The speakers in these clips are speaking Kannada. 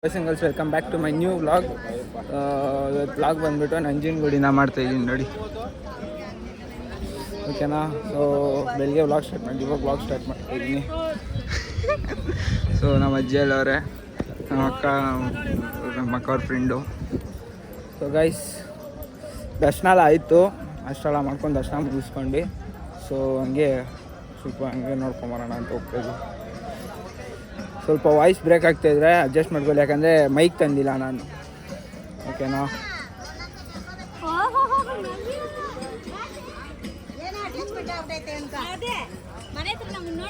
Singles welcome back to my new vlog. Vlog ಬಂದುಬಿಟ್ಟು ನಂಜನಗೂಡಿನ ಮಾಡ್ತಾಯಿದ್ದೀನಿ ನೋಡಿ, ಓಕೆನಾ. ಸೊ ಬೆಳಿಗ್ಗೆ ವ್ಲಾಗ್ ಸ್ಟಾರ್ಟ್ ಮಾಡಿ, ಇವಾಗ ವ್ಲಾಗ್ ಸ್ಟಾರ್ಟ್ ಮಾಡ್ತಾಯಿದ್ದೀನಿ. ಸೊ ನಮ್ಮ ಅಜ್ಜಿಯಲ್ಲವರೇ, ನಮ್ಮ ಅಕ್ಕ ಅವ್ರ ಫ್ರೆಂಡು. ಸೊ ಗೈಸ್, ದರ್ಶನ ಆಯಿತು, ಅಷ್ಟೆಲ್ಲ ಮಾಡ್ಕೊಂಡು ದರ್ಶನ ಮುಗಿಸ್ಕೊಂಡು ಸೊ ಹಂಗೆ ಸ್ವಲ್ಪ ಹಂಗೆ ನೋಡ್ಕೊಂಬರೋಣ ಅಂತ ಹೋಗ್ತಾಯಿದ್ವಿ. ಸ್ವಲ್ಪ ವಾಯ್ಸ್ ಬ್ರೇಕ್ ಆಗ್ತಾಯಿದ್ರೆ ಅಡ್ಜಸ್ಟ್ ಮಾಡ್ಕೊಳ್ಳಿ, ಯಾಕಂದರೆ ಮೈಕ್ ತಂದಿಲ್ಲ ನಾನು, ಓಕೆನಾ.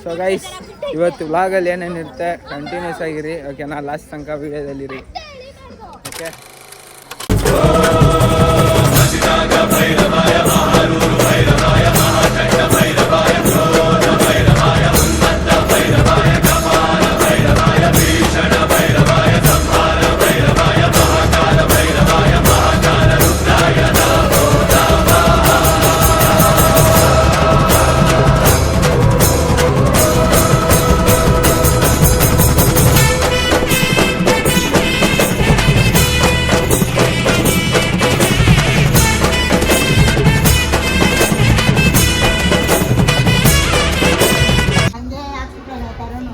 ಸೊ ಗೈಸ್, ಇವತ್ತು ವ್ಲಾಗಲ್ಲಿ ಏನೇನಿರುತ್ತೆ ಕಂಟಿನ್ಯೂಸ್ ಆಗಿರಿ, ಓಕೆನಾ. ಲಾಸ್ಟ್ ತನಕ ವೀಡಿಯೋದಲ್ಲಿರಿ, ಓಕೆ.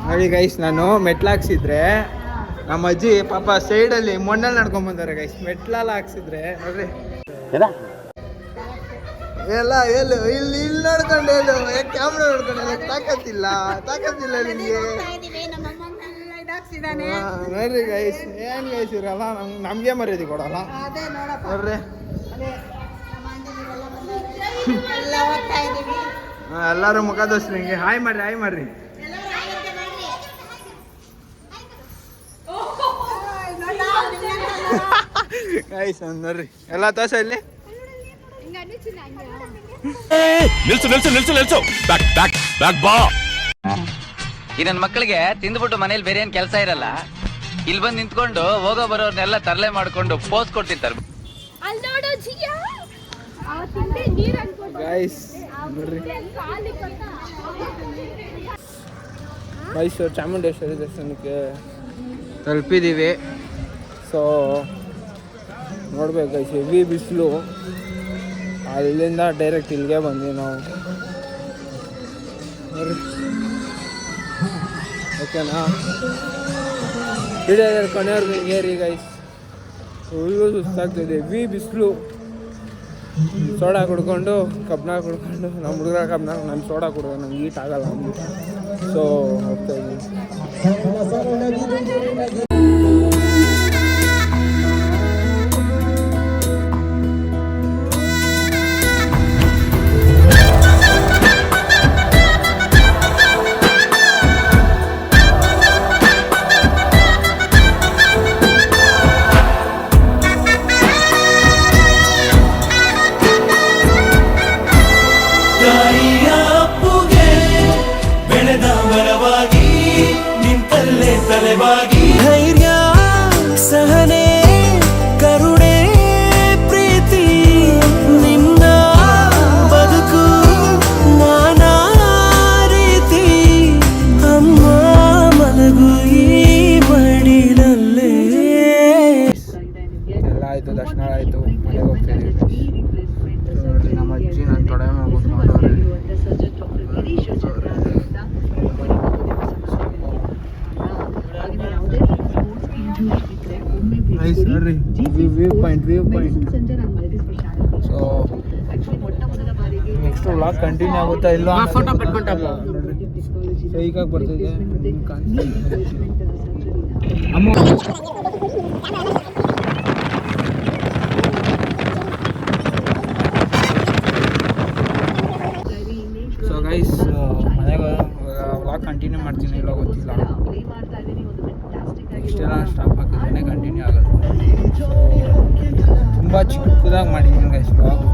ನೋಡಿ ಗೈಸ್, ನಾನು ಮೆಟ್ಲಾಕ್ಸಿದ್ರೆ ನಮ್ಮ ಅಜ್ಜಿ ಪಾಪ ಸೈಡಲ್ಲಿ ಮಣ್ಣಲ್ಲಿ ನಡ್ಕೊಂಡ್ಬಂದಾರೆ ಗೈಸ್. ಮೆಟ್ಲೆಲ್ಲ ಹಾಕ್ಸಿದ್ರೆ ನೋಡ್ರಿ ಎಲ್ಲ ಇಲ್ಲಿ ಇಲ್ಲಿ ನೋಡ್ಕೊಂಡು ಕ್ಯಾಮ್ರಾ ನೋಡ್ಕೊಂಡು ತಾಕತ್ತಿಲ್ಲ ನಿಮಗೆ ನೋಡ್ರಿ ಗೈಸ್. ಏನ್ ಗೈಸ್ ಇರಲ್ಲ, ನಮ್ಗೆ ಮರ್ಯಾದೆ ಕೊಡಲ್ಲ ನೋಡ್ರಿ. ಎಲ್ಲರೂ ಮುಖ ತೋರಿಸ್ರಿ, ಹಿಂಗೆ ಹಾಯ್ ಮಾಡ್ರಿ. ಗೈಸ್ ನೋಡ್ರಿ, ಎಲ್ಲ ತೋರ್ಸ ಇಲ್ಲಿ. ನಿಲ್ಸು ಬ್ಯಾಕ್ ಬಾ. ಈ ನನ್ನ ಮಕ್ಕಳಿಗೆ ತಿಂದ್ಬಿಟ್ಟು ಮನೇಲಿ ಬೇರೆ ಏನ್ ಕೆಲಸ ಇರಲ್ಲ, ಇಲ್ಲಿ ಬಂದು ನಿಂತ್ಕೊಂಡು ಹೋಗೋ ಬರೋರ್ನೆಲ್ಲ ತರಲೆ ಮಾಡ್ಕೊಂಡು ಪೋಸ್ ಕೊಡ್ತಿರ್ತಾರೆ. ಗೈಸ್ ನೋಡ್ರಿ, ಮೈಸೂರು ಚಾಮುಂಡೇಶ್ವರಿ ದರ್ಶನಕ್ಕೆ ತಲುಪಿದ್ದೀವಿ. ಸೊ ನೋಡ್ಬೇಕು ಗೈಸ್, ಹೆವಿ ಬಿಸಿಲು, ಅಲ್ಲಿಂದ ಡೈರೆಕ್ಟ್ ಇಲ್ಲಿಗೆ ಬಂದ್ವಿ ನಾವು, ಓಕೆನಾ. ವಿಡಿಯೋದಲ್ಲಿ ಕೊನೆಯವ್ರಿಗೆ ಹಿಂಗೇರಿ ಗೈಸ್, ಫುಲ್ಲು ಸುಸ್ತಾಗ್ತಿದೆ, ಹೆವಿ ಬಿಸಿಲು. ಸೋಡಾ ಕುಡ್ಕೊಂಡು ಕಬ್ನ ಕುಡ್ಕೊಂಡು, ನಮ್ಮ ಹುಡುಗರ ಕಬ್ನ, ನಾನು ಸೋಡಾ ಕುಡ್ಕೊಂಡು ನಂಗೆ ಈಟ್ ಆಗಲ್ಲ ಅಂದ್ಬಿಟ್ಟು ಸೊ ಹೋಗ್ತಾಯಿದ್ವಿ. ಧೈರ್ಯ, ಸಹನೆ, ಕರುಣೆ, ಪ್ರೀತಿ, ನಿನ್ನ ಬದುಕು ನಾನಾ ರೀತಿ. ಅಮ್ಮ ಮಲಗು ಈ ಮಡಿಲಲ್ಲೇ. ಎಲ್ಲ ಆಯಿತು, ದರ್ಶನ ಆಯಿತು, ಮನೆಗೆ ಹೋಗ್ತಾಯಿದ್ದೀವಿ. ನೋಡಿರಿ, ನಮ್ಮ ಅಜ್ಜಿ ನಾನು ತೊಡೆ ಮಾಡ್ಬೋದು ನೋಡೋರಿ. ನೈಸ್ ನೋಡ್ರಿ, view point. So next vlog continue ಆಗುತ್ತಾ ಇಲ್ಲ ಫೋಟೋ ಪಟ್ಕೊಂಡಲ್ಲ ಸೈಕಾಗಿ ಬರ್ತಿದೆ ಅಮ್ಮ. ಸೊ ಗೈಸ್, ಮನೆಗೆ ವ್ಲಾಗ್ ಕಂಟಿನ್ಯೂ ಮಾಡ್ತೀನಿ, ಇಲ್ಲ ಗೊತ್ತಿಲ್ಲ. ಇಷ್ಟೆಲ್ಲ ಸ್ಟಾಪ್ ಹಾಕಿದ್ರೆ ಕಂಟಿನ್ಯೂ ಆಗೋದು. ತುಂಬ ಚಿಕ್ಕದಾಗಿ ಮಾಡಿದ್ದೀನಿ ಗೈಸ್ ವ್ಲಾಗ್.